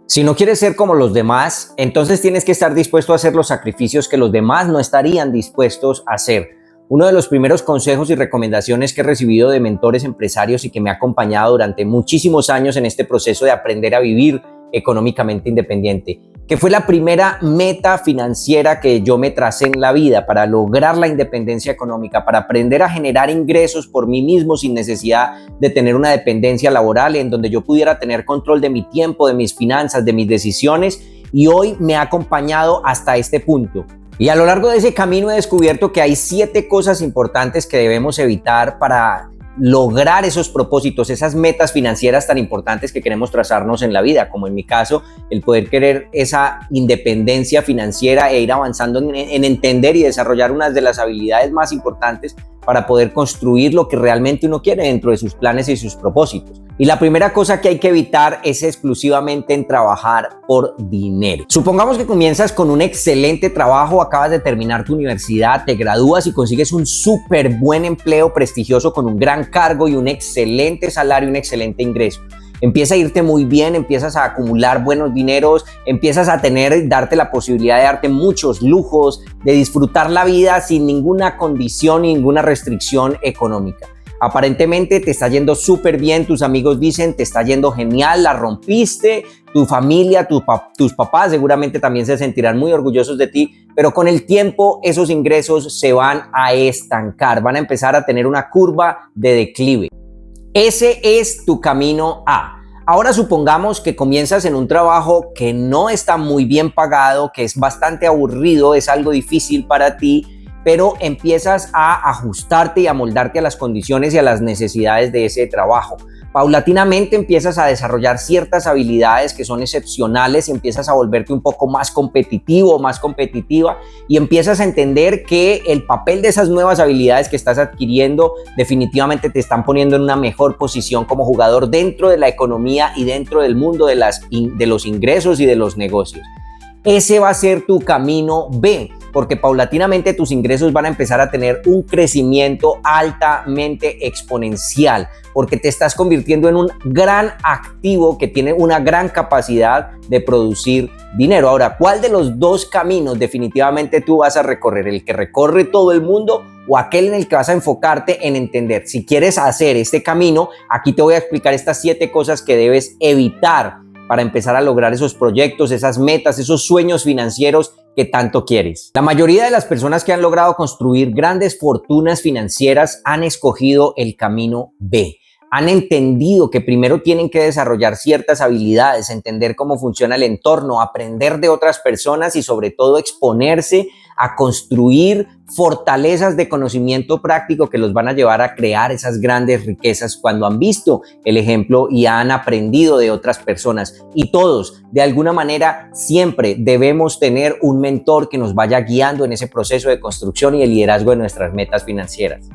Si no quieres ser como los demás, entonces tienes que estar dispuesto a hacer los sacrificios que los demás no estarían dispuestos a hacer. Uno de los primeros consejos y recomendaciones que he recibido de mentores empresarios y que me ha acompañado durante muchísimos años en este proceso de aprender a vivir económicamente independiente, que fue la primera meta financiera que yo me tracé en la vida para lograr la independencia económica, para aprender a generar ingresos por mí mismo sin necesidad de tener una dependencia laboral, en donde yo pudiera tener control de mi tiempo, de mis finanzas, de mis decisiones, y hoy me ha acompañado hasta este punto. Y a lo largo de ese camino he descubierto que hay 7 cosas importantes que debemos evitar para lograr esos propósitos, esas metas financieras tan importantes que queremos trazarnos en la vida, como en mi caso, el poder querer esa independencia financiera e ir avanzando en entender y desarrollar unas de las habilidades más importantes para poder construir lo que realmente uno quiere dentro de sus planes y sus propósitos. Y la primera cosa que hay que evitar es exclusivamente en trabajar por dinero. Supongamos que comienzas con un excelente trabajo, acabas de terminar tu universidad, te gradúas y consigues un súper buen empleo prestigioso con un gran cargo y un excelente salario, un excelente ingreso. Empieza a irte muy bien, empiezas a acumular buenos dineros, empiezas a darte la posibilidad de darte muchos lujos, de disfrutar la vida sin ninguna condición y ninguna restricción económica. Aparentemente te está yendo súper bien, tus amigos dicen te está yendo genial, la rompiste, tu familia, tus papás seguramente también se sentirán muy orgullosos de ti, pero con el tiempo esos ingresos se van a estancar, van a empezar a tener una curva de declive. Ese es tu camino A. Ahora supongamos que comienzas en un trabajo que no está muy bien pagado, que es bastante aburrido, es algo difícil para ti, pero empiezas a ajustarte y a moldarte a las condiciones y a las necesidades de ese trabajo. Paulatinamente empiezas a desarrollar ciertas habilidades que son excepcionales y empiezas a volverte un poco más competitivo, más competitiva, y empiezas a entender que el papel de esas nuevas habilidades que estás adquiriendo definitivamente te están poniendo en una mejor posición como jugador dentro de la economía y dentro del mundo de los ingresos y de los negocios. Ese va a ser tu camino B, porque paulatinamente tus ingresos van a empezar a tener un crecimiento altamente exponencial, porque te estás convirtiendo en un gran activo que tiene una gran capacidad de producir dinero. Ahora, ¿cuál de los dos caminos definitivamente tú vas a recorrer? ¿El que recorre todo el mundo o aquel en el que vas a enfocarte en entender? Si quieres hacer este camino, aquí te voy a explicar estas 7 cosas que debes evitar para empezar a lograr esos proyectos, esas metas, esos sueños financieros que tanto quieres. La mayoría de las personas que han logrado construir grandes fortunas financieras han escogido el camino B. Han entendido que primero tienen que desarrollar ciertas habilidades, entender cómo funciona el entorno, aprender de otras personas y sobre todo exponerse a construir fortalezas de conocimiento práctico que los van a llevar a crear esas grandes riquezas cuando han visto el ejemplo y han aprendido de otras personas. Y todos, de alguna manera, siempre debemos tener un mentor que nos vaya guiando en ese proceso de construcción y de liderazgo de nuestras metas financieras.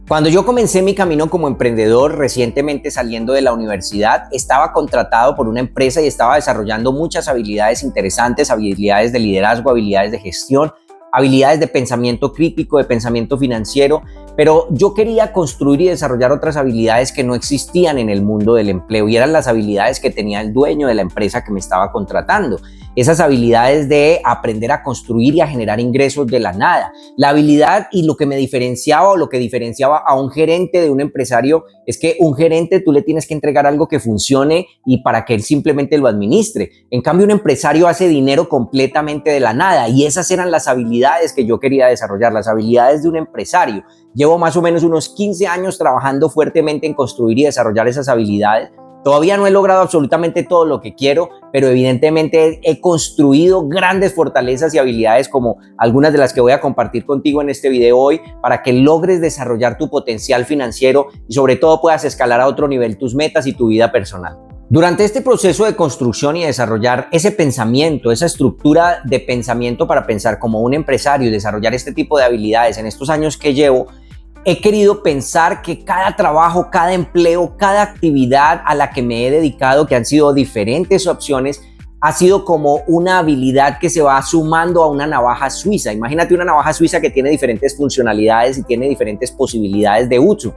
Cuando yo comencé mi camino como emprendedor, recientemente saliendo de la universidad, estaba contratado por una empresa y estaba desarrollando muchas habilidades interesantes, habilidades de liderazgo, habilidades de gestión, habilidades de pensamiento crítico, de pensamiento financiero, pero yo quería construir y desarrollar otras habilidades que no existían en el mundo del empleo y eran las habilidades que tenía el dueño de la empresa que me estaba contratando. Esas habilidades de aprender a construir y a generar ingresos de la nada. La habilidad y lo que me diferenciaba o lo que diferenciaba a un gerente de un empresario es que un gerente tú le tienes que entregar algo que funcione y para que él simplemente lo administre. En cambio, un empresario hace dinero completamente de la nada y esas eran las habilidades que yo quería desarrollar, las habilidades de un empresario. Llevo más o menos unos 15 años trabajando fuertemente en construir y desarrollar esas habilidades. Todavía no he logrado absolutamente todo lo que quiero, pero evidentemente he construido grandes fortalezas y habilidades como algunas de las que voy a compartir contigo en este video hoy para que logres desarrollar tu potencial financiero y sobre todo puedas escalar a otro nivel tus metas y tu vida personal. Durante este proceso de construcción y desarrollar ese pensamiento, esa estructura de pensamiento para pensar como un empresario y desarrollar este tipo de habilidades en estos años que llevo, he querido pensar que cada trabajo, cada empleo, cada actividad a la que me he dedicado, que han sido diferentes opciones, ha sido como una habilidad que se va sumando a una navaja suiza. Imagínate una navaja suiza que tiene diferentes funcionalidades y tiene diferentes posibilidades de uso.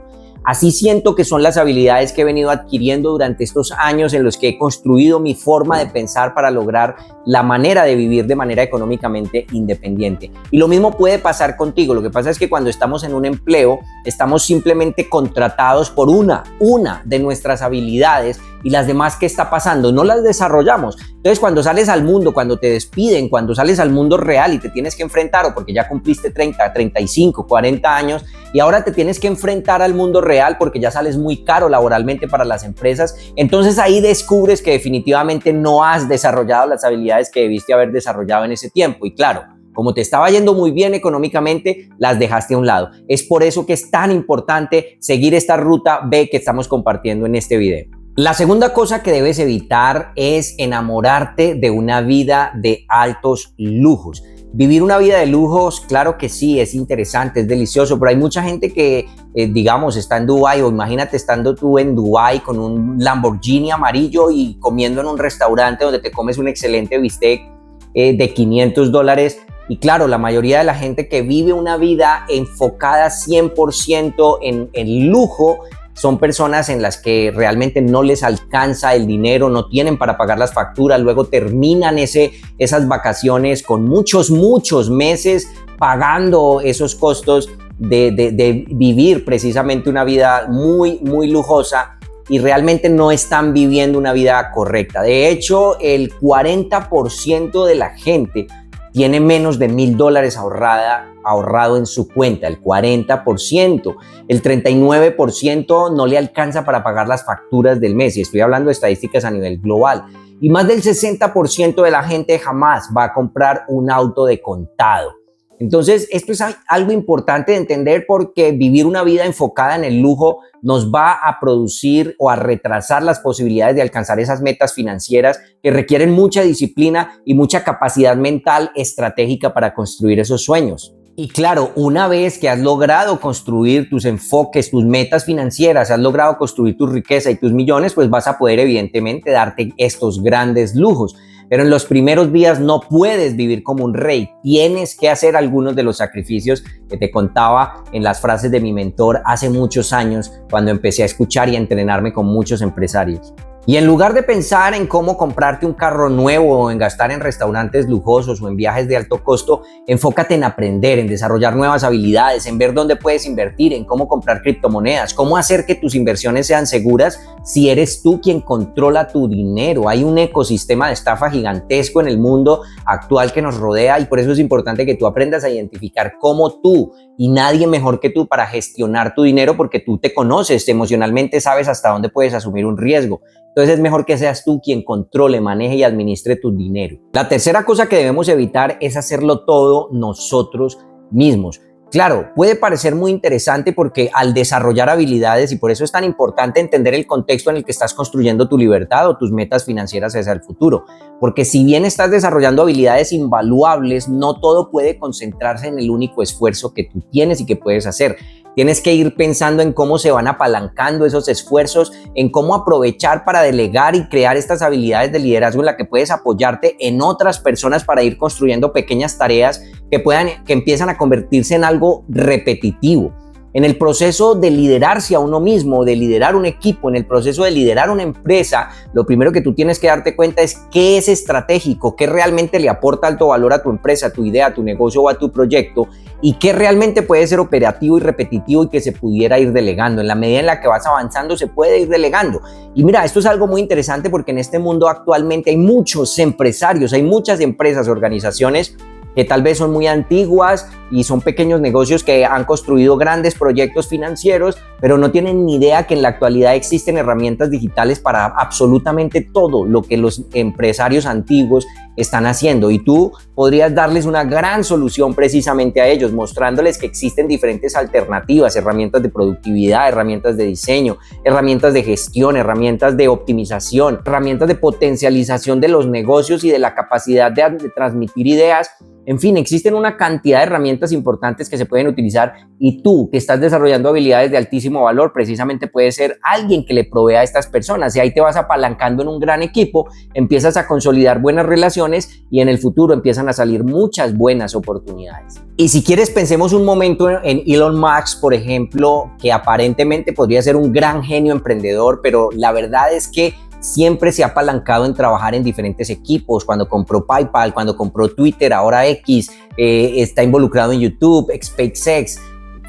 Así siento que son las habilidades que he venido adquiriendo durante estos años en los que he construido mi forma de pensar para lograr la manera de vivir de manera económicamente independiente. Y lo mismo puede pasar contigo. Lo que pasa es que cuando estamos en un empleo, estamos simplemente contratados por una de nuestras habilidades, y las demás, ¿qué está pasando? No las desarrollamos. Entonces, cuando sales al mundo, cuando te despiden, cuando sales al mundo real y te tienes que enfrentar, o porque ya cumpliste 30, 35, 40 años y ahora te tienes que enfrentar al mundo real porque ya sales muy caro laboralmente para las empresas, entonces ahí descubres que definitivamente no has desarrollado las habilidades que debiste haber desarrollado en ese tiempo. Y claro, como te estaba yendo muy bien económicamente, las dejaste a un lado. Es por eso que es tan importante seguir esta ruta B que estamos compartiendo en este video. La segunda cosa que debes evitar es enamorarte de una vida de altos lujos. Vivir una vida de lujos, claro que sí, es interesante, es delicioso, pero hay mucha gente que, digamos, está en Dubái, o imagínate estando tú en Dubái con un Lamborghini amarillo y comiendo en un restaurante donde te comes un excelente bistec de $500. Y claro, la mayoría de la gente que vive una vida enfocada 100% en lujo, son personas en las que realmente no les alcanza el dinero, no tienen para pagar las facturas, luego terminan esas vacaciones con muchos meses pagando esos costos de vivir precisamente una vida muy lujosa, y realmente no están viviendo una vida correcta. De hecho, el 40% de la gente tiene menos de $1,000 ahorrado en su cuenta, el 40%. El 39% no le alcanza para pagar las facturas del mes, y estoy hablando de estadísticas a nivel global. Y más del 60% de la gente jamás va a comprar un auto de contado. Entonces, esto es algo importante de entender, porque vivir una vida enfocada en el lujo nos va a producir o a retrasar las posibilidades de alcanzar esas metas financieras que requieren mucha disciplina y mucha capacidad mental estratégica para construir esos sueños. Y claro, una vez que has logrado construir tus enfoques, tus metas financieras, has logrado construir tu riqueza y tus millones, pues vas a poder evidentemente darte estos grandes lujos. Pero en los primeros días no puedes vivir como un rey. Tienes que hacer algunos de los sacrificios que te contaba en las frases de mi mentor hace muchos años, cuando empecé a escuchar y a entrenarme con muchos empresarios. Y en lugar de pensar en cómo comprarte un carro nuevo, o en gastar en restaurantes lujosos o en viajes de alto costo, enfócate en aprender, en desarrollar nuevas habilidades, en ver dónde puedes invertir, en cómo comprar criptomonedas, cómo hacer que tus inversiones sean seguras si eres tú quien controla tu dinero. Hay un ecosistema de estafa gigantesco en el mundo actual que nos rodea, y por eso es importante que tú aprendas a identificar cómo tú, y nadie mejor que tú, para gestionar tu dinero, porque tú te conoces emocionalmente, sabes hasta dónde puedes asumir un riesgo. Entonces es mejor que seas tú quien controle, maneje y administre tu dinero. La tercera cosa que debemos evitar es hacerlo todo nosotros mismos. Claro, puede parecer muy interesante, porque al desarrollar habilidades, y por eso es tan importante entender el contexto en el que estás construyendo tu libertad o tus metas financieras hacia el futuro, porque si bien estás desarrollando habilidades invaluables, no todo puede concentrarse en el único esfuerzo que tú tienes y que puedes hacer. Tienes que ir pensando en cómo se van apalancando esos esfuerzos, en cómo aprovechar para delegar y crear estas habilidades de liderazgo en la que puedes apoyarte en otras personas para ir construyendo pequeñas tareas que empiezan a convertirse en algo repetitivo. En el proceso de liderarse a uno mismo, de liderar un equipo, en el proceso de liderar una empresa, lo primero que tú tienes que darte cuenta es qué es estratégico, qué realmente le aporta alto valor a tu empresa, a tu idea, a tu negocio o a tu proyecto, y qué realmente puede ser operativo y repetitivo y que se pudiera ir delegando. En la medida en la que vas avanzando, se puede ir delegando. Y mira, esto es algo muy interesante, porque en este mundo actualmente hay muchos empresarios, hay muchas empresas, organizaciones que tal vez son muy antiguas y son pequeños negocios que han construido grandes proyectos financieros, pero no tienen ni idea que en la actualidad existen herramientas digitales para absolutamente todo lo que los empresarios antiguos están haciendo, y tú podrías darles una gran solución precisamente a ellos, mostrándoles que existen diferentes alternativas, herramientas de productividad, herramientas de diseño, herramientas de gestión, herramientas de optimización, herramientas de potencialización de los negocios y de la capacidad de transmitir ideas. En fin, existen una cantidad de herramientas importantes que se pueden utilizar y tú que estás desarrollando habilidades de altísimo valor precisamente puedes ser alguien que le provea a estas personas y ahí te vas apalancando en un gran equipo, empiezas a consolidar buenas relaciones y en el futuro empiezan a salir muchas buenas oportunidades. Y si quieres, pensemos un momento en Elon Musk, por ejemplo, que aparentemente podría ser un gran genio emprendedor, pero la verdad es que siempre se ha apalancado en trabajar en diferentes equipos. Cuando compró PayPal, cuando compró Twitter, ahora X, está involucrado en YouTube, SpaceX,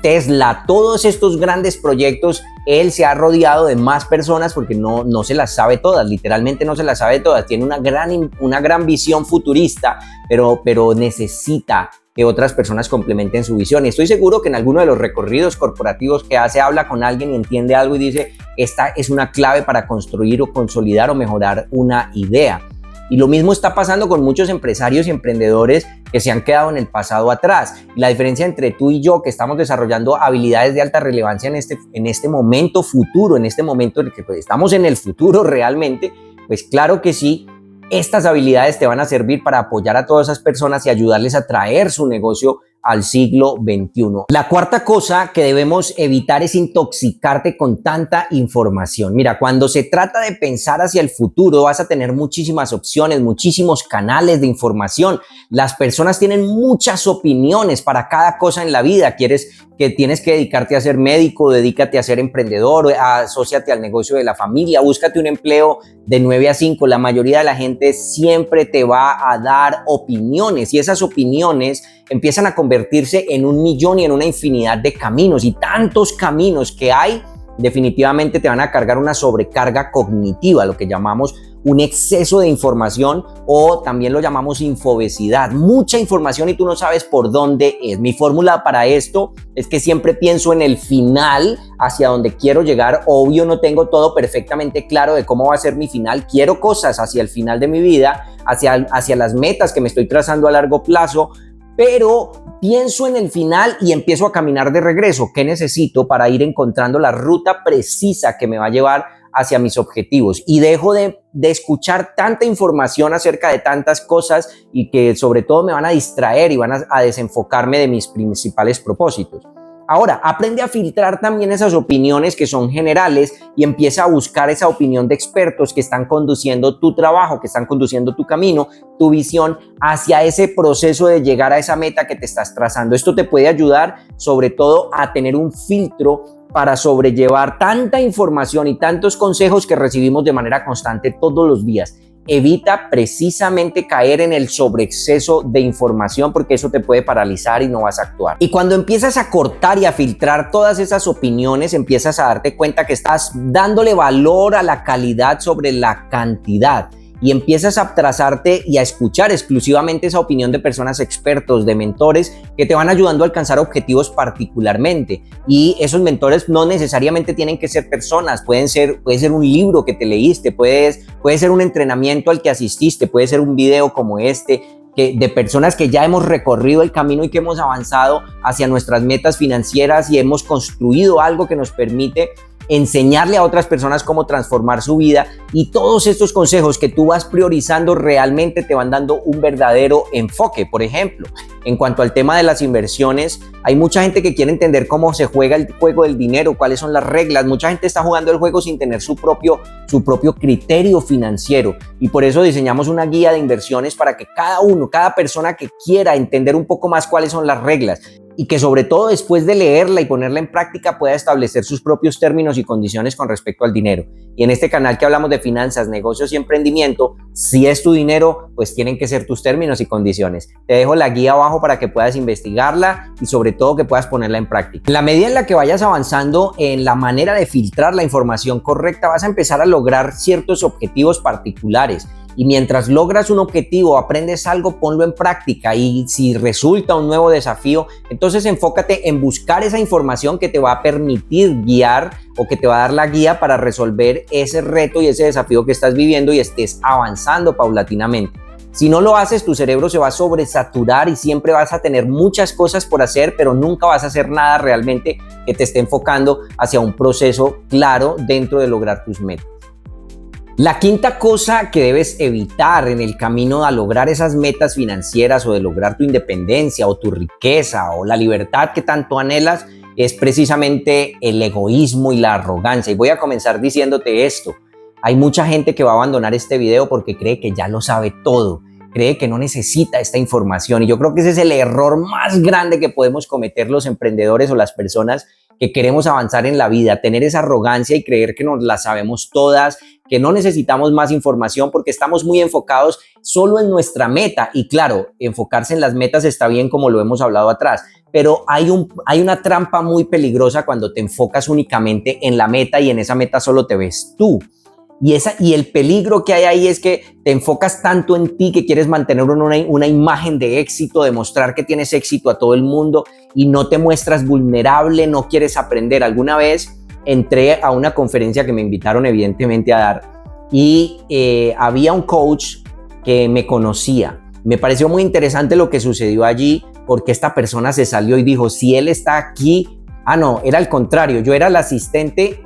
Tesla, todos estos grandes proyectos, él se ha rodeado de más personas porque no se las sabe todas, literalmente no se las sabe todas. Tiene una gran visión futurista, pero necesita que otras personas complementen su visión. Y estoy seguro que en alguno de los recorridos corporativos que hace, habla con alguien y entiende algo y dice, esta es una clave para construir o consolidar o mejorar una idea. Y lo mismo está pasando con muchos empresarios y emprendedores que se han quedado en el pasado atrás. Y la diferencia entre tú y yo, que estamos desarrollando habilidades de alta relevancia en este momento futuro, en este momento en el que pues, estamos en el futuro realmente, pues claro que sí, estas habilidades te van a servir para apoyar a todas esas personas y ayudarles a traer su negocio al siglo XXI. La cuarta cosa que debemos evitar es intoxicarte con tanta información. Mira, cuando se trata de pensar hacia el futuro, vas a tener muchísimas opciones, muchísimos canales de información. Las personas tienen muchas opiniones para cada cosa en la vida. Tienes que dedicarte a ser médico, dedícate a ser emprendedor, asóciate al negocio de la familia, búscate un empleo de 9 a 5. La mayoría de la gente siempre te va a dar opiniones y esas opiniones empiezan a convertirse en un millón y en una infinidad de caminos, y tantos caminos que hay definitivamente te van a cargar una sobrecarga cognitiva, lo que llamamos un exceso de información, o también lo llamamos infobesidad. Mucha información y tú no sabes por dónde es. Mi fórmula para esto es que siempre pienso en el final, hacia donde quiero llegar. Obvio, no tengo todo perfectamente claro de cómo va a ser mi final. Quiero cosas hacia el final de mi vida, hacia las metas que me estoy trazando a largo plazo, pero pienso en el final y empiezo a caminar de regreso. ¿Qué necesito para ir encontrando la ruta precisa que me va a llevar hacia mis objetivos? Y dejo de escuchar tanta información acerca de tantas cosas y que sobre todo me van a distraer y van a desenfocarme de mis principales propósitos. Ahora, aprende a filtrar también esas opiniones que son generales y empieza a buscar esa opinión de expertos que están conduciendo tu trabajo, que están conduciendo tu camino, tu visión hacia ese proceso de llegar a esa meta que te estás trazando. Esto te puede ayudar sobre todo a tener un filtro para sobrellevar tanta información y tantos consejos que recibimos de manera constante todos los días. Evita precisamente caer en el sobreexceso de información porque eso te puede paralizar y no vas a actuar. Y cuando empiezas a cortar y a filtrar todas esas opiniones, empiezas a darte cuenta que estás dándole valor a la calidad sobre la cantidad. Y empiezas a trazarte y a escuchar exclusivamente esa opinión de personas expertos, de mentores que te van ayudando a alcanzar objetivos particularmente. Y esos mentores no necesariamente tienen que ser personas, puede ser un libro que te leíste, puede ser un entrenamiento al que asististe, puede ser un video como este, de personas que ya hemos recorrido el camino y que hemos avanzado hacia nuestras metas financieras y hemos construido algo que nos permite enseñarle a otras personas cómo transformar su vida, y todos estos consejos que tú vas priorizando realmente te van dando un verdadero enfoque. Por ejemplo, en cuanto al tema de las inversiones, hay mucha gente que quiere entender cómo se juega el juego del dinero, cuáles son las reglas. Mucha gente está jugando el juego sin tener su propio criterio financiero, y por eso diseñamos una guía de inversiones para que cada persona que quiera entender un poco más cuáles son las reglas, y que sobre todo después de leerla y ponerla en práctica pueda establecer sus propios términos y condiciones con respecto al dinero. Y en este canal que hablamos de finanzas, negocios y emprendimiento, si es tu dinero, pues tienen que ser tus términos y condiciones. Te dejo la guía abajo para que puedas investigarla y sobre todo que puedas ponerla en práctica. En la medida en la que vayas avanzando en la manera de filtrar la información correcta, vas a empezar a lograr ciertos objetivos particulares. Y mientras logras un objetivo, aprendes algo, ponlo en práctica, y si resulta un nuevo desafío, entonces enfócate en buscar esa información que te va a permitir guiar o que te va a dar la guía para resolver ese reto y ese desafío que estás viviendo y estés avanzando paulatinamente. Si no lo haces, tu cerebro se va a sobresaturar y siempre vas a tener muchas cosas por hacer, pero nunca vas a hacer nada realmente que te esté enfocando hacia un proceso claro dentro de lograr tus metas. La quinta cosa que debes evitar en el camino a lograr esas metas financieras o de lograr tu independencia o tu riqueza o la libertad que tanto anhelas es precisamente el egoísmo y la arrogancia. Y voy a comenzar diciéndote esto. Hay mucha gente que va a abandonar este video porque cree que ya lo sabe todo, cree que no necesita esta información. Y yo creo que ese es el error más grande que podemos cometer los emprendedores o las personas que queremos avanzar en la vida, tener esa arrogancia y creer que nos la sabemos todas, que no necesitamos más información porque estamos muy enfocados solo en nuestra meta. Y claro, enfocarse en las metas está bien, como lo hemos hablado atrás, pero hay una trampa muy peligrosa cuando te enfocas únicamente en la meta y en esa meta solo te ves tú. Y el peligro que hay ahí es que te enfocas tanto en ti que quieres mantener una imagen de éxito, demostrar que tienes éxito a todo el mundo y no te muestras vulnerable, no quieres aprender. Alguna vez entré a una conferencia que me invitaron evidentemente a dar y había un coach que me conocía. Me pareció muy interesante lo que sucedió allí porque esta persona se salió y dijo, si él está aquí, no, era al contrario, yo era el asistente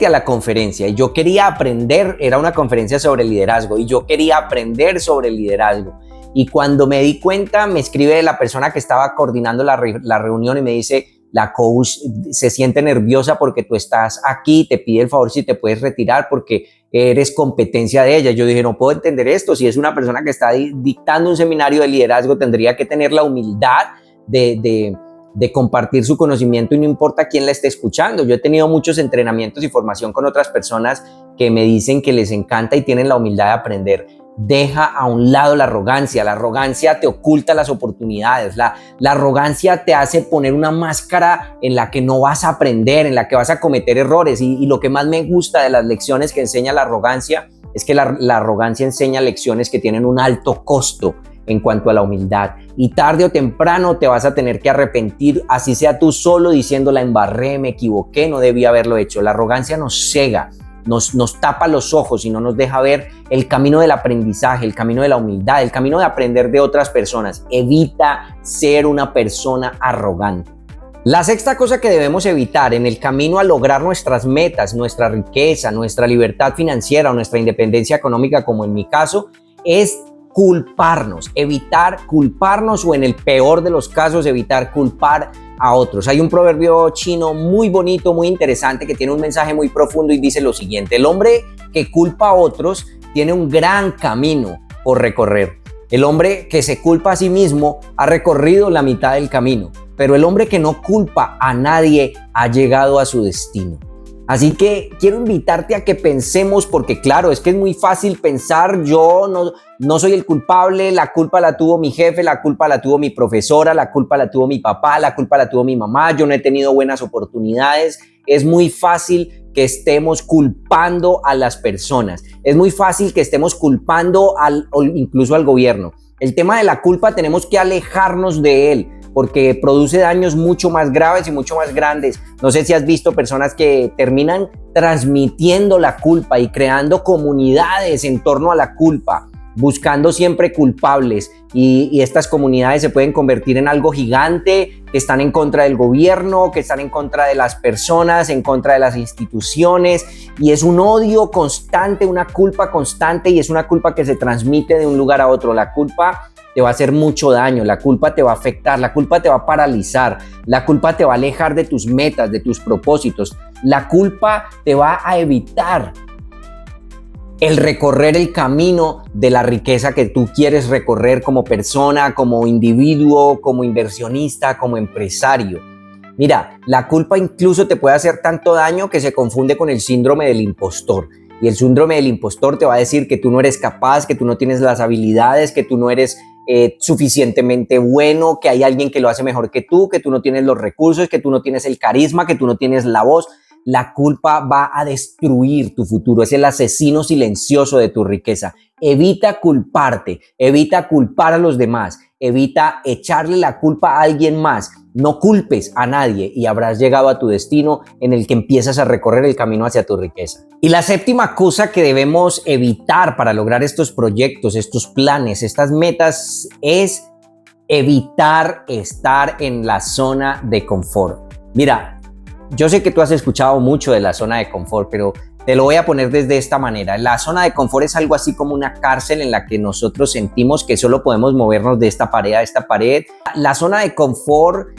a la conferencia y yo quería aprender, era una conferencia sobre liderazgo y yo quería aprender sobre el liderazgo. Y cuando me di cuenta, me escribe la persona que estaba coordinando la reunión y me dice, la coach se siente nerviosa porque tú estás aquí, te pide el favor si te puedes retirar porque eres competencia de ella. Yo dije, no puedo entender esto, si es una persona que está dictando un seminario de liderazgo, tendría que tener la humildad de compartir su conocimiento y no importa quién la esté escuchando. Yo he tenido muchos entrenamientos y formación con otras personas que me dicen que les encanta y tienen la humildad de aprender. Deja a un lado la arrogancia te oculta las oportunidades, la arrogancia te hace poner una máscara en la que no vas a aprender, en la que vas a cometer errores y lo que más me gusta de las lecciones que enseña la arrogancia es que la arrogancia enseña lecciones que tienen un alto costo en cuanto a la humildad y tarde o temprano te vas a tener que arrepentir, así sea tú solo diciendo la embarré, me equivoqué, no debía haberlo hecho. La arrogancia nos cega, nos tapa los ojos y no nos deja ver el camino del aprendizaje, el camino de la humildad, el camino de aprender de otras personas. Evita ser una persona arrogante. La sexta cosa que debemos evitar en el camino a lograr nuestras metas, nuestra riqueza, nuestra libertad financiera o nuestra independencia económica, como en mi caso, es culparnos, evitar culparnos o en el peor de los casos evitar culpar a otros. Hay un proverbio chino muy bonito, muy interesante que tiene un mensaje muy profundo y dice lo siguiente: el hombre que culpa a otros tiene un gran camino por recorrer. El hombre que se culpa a sí mismo ha recorrido la mitad del camino, pero el hombre que no culpa a nadie ha llegado a su destino. Así que quiero invitarte a que pensemos, porque claro, es que es muy fácil pensar, yo no soy el culpable, la culpa la tuvo mi jefe, la culpa la tuvo mi profesora, la culpa la tuvo mi papá, la culpa la tuvo mi mamá, yo no he tenido buenas oportunidades. Es muy fácil que estemos culpando a las personas, es muy fácil que estemos culpando incluso al gobierno. El tema de la culpa tenemos que alejarnos de él, porque produce daños mucho más graves y mucho más grandes. No sé si has visto personas que terminan transmitiendo la culpa y creando comunidades en torno a la culpa, buscando siempre culpables, y estas comunidades se pueden convertir en algo gigante, que están en contra del gobierno, que están en contra de las personas, en contra de las instituciones, y es un odio constante, una culpa constante, y es una culpa que se transmite de un lugar a otro. La culpa te va a hacer mucho daño, la culpa te va a afectar, la culpa te va a paralizar, la culpa te va a alejar de tus metas, de tus propósitos, la culpa te va a evitar el recorrer el camino de la riqueza que tú quieres recorrer como persona, como individuo, como inversionista, como empresario. Mira, la culpa incluso te puede hacer tanto daño que se confunde con el síndrome del impostor. Y el síndrome del impostor te va a decir que tú no eres capaz, que tú no tienes las habilidades, que tú no eres suficientemente bueno, que hay alguien que lo hace mejor que tú no tienes los recursos, que tú no tienes el carisma, que tú no tienes la voz. La culpa va a destruir tu futuro, es el asesino silencioso de tu riqueza. Evita culparte, evita culpar a los demás, evita echarle la culpa a alguien más. No culpes a nadie y habrás llegado a tu destino en el que empiezas a recorrer el camino hacia tu riqueza. Y la séptima cosa que debemos evitar para lograr estos proyectos, estos planes, estas metas es evitar estar en la zona de confort. Mira, yo sé que tú has escuchado mucho de la zona de confort, pero Te lo voy a poner desde esta manera. La zona de confort es algo así como una cárcel en la que nosotros sentimos que solo podemos movernos de esta pared a esta pared. La zona de confort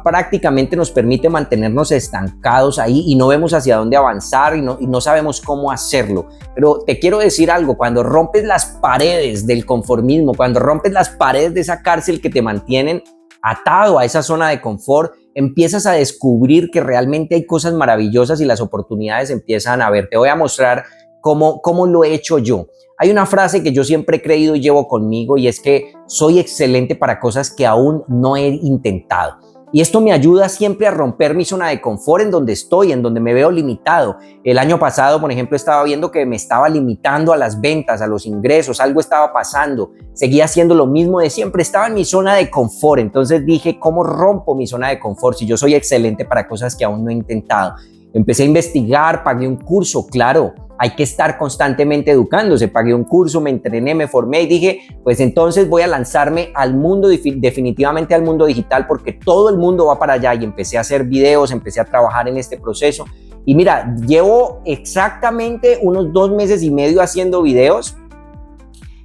prácticamente nos permite mantenernos estancados ahí y no vemos hacia dónde avanzar y no sabemos cómo hacerlo. Pero te quiero decir algo, cuando rompes las paredes del conformismo, cuando rompes las paredes de esa cárcel que te mantienen atado a esa zona de confort, empiezas a descubrir que realmente hay cosas maravillosas y las oportunidades empiezan a ver. Te voy a mostrar cómo lo he hecho yo. Hay una frase que yo siempre he creído y llevo conmigo y es que soy excelente para cosas que aún no he intentado. Y esto me ayuda siempre a romper mi zona de confort en donde estoy, en donde me veo limitado. El año pasado, por ejemplo, estaba viendo que me estaba limitando a las ventas, a los ingresos, algo estaba pasando. Seguía haciendo lo mismo de siempre, estaba en mi zona de confort. Entonces dije, ¿cómo rompo mi zona de confort si yo soy excelente para cosas que aún no he intentado? Empecé a investigar, pagué un curso, claro. Hay que estar constantemente educándose. Pagué un curso, me entrené, me formé y dije, pues entonces voy a lanzarme al mundo, definitivamente al mundo digital, porque todo el mundo va para allá. Y empecé a hacer videos, empecé a trabajar en este proceso. Y mira, llevo exactamente unos 2 meses y medio haciendo videos.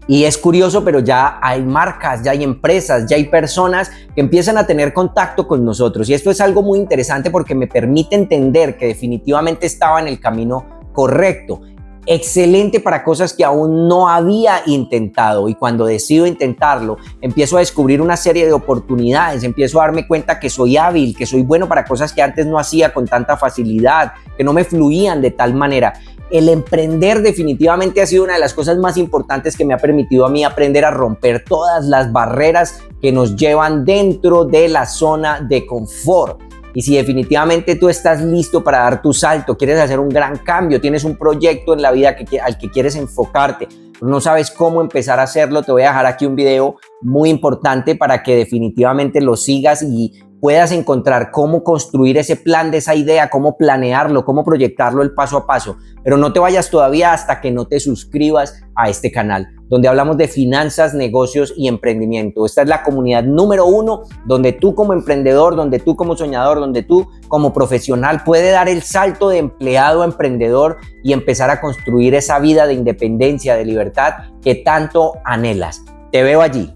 Y es curioso, pero ya hay marcas, ya hay empresas, ya hay personas que empiezan a tener contacto con nosotros. Y esto es algo muy interesante porque me permite entender que definitivamente estaba en el camino correcto. Excelente para cosas que aún no había intentado, y cuando decido intentarlo empiezo a descubrir una serie de oportunidades, empiezo a darme cuenta que soy hábil, que soy bueno para cosas que antes no hacía con tanta facilidad, que no me fluían de tal manera. El emprender definitivamente ha sido una de las cosas más importantes que me ha permitido a mí aprender a romper todas las barreras que nos llevan dentro de la zona de confort. Y si definitivamente tú estás listo para dar tu salto, quieres hacer un gran cambio, tienes un proyecto en la vida al que quieres enfocarte, pero no sabes cómo empezar a hacerlo, te voy a dejar aquí un video muy importante para que definitivamente lo sigas y puedas encontrar cómo construir ese plan de esa idea, cómo planearlo, cómo proyectarlo el paso a paso. Pero no te vayas todavía hasta que no te suscribas a este canal, donde hablamos de finanzas, negocios y emprendimiento. Esta es la comunidad número 1, donde tú como emprendedor, donde tú como soñador, donde tú como profesional puedes dar el salto de empleado a emprendedor y empezar a construir esa vida de independencia, de libertad que tanto anhelas. Te veo allí.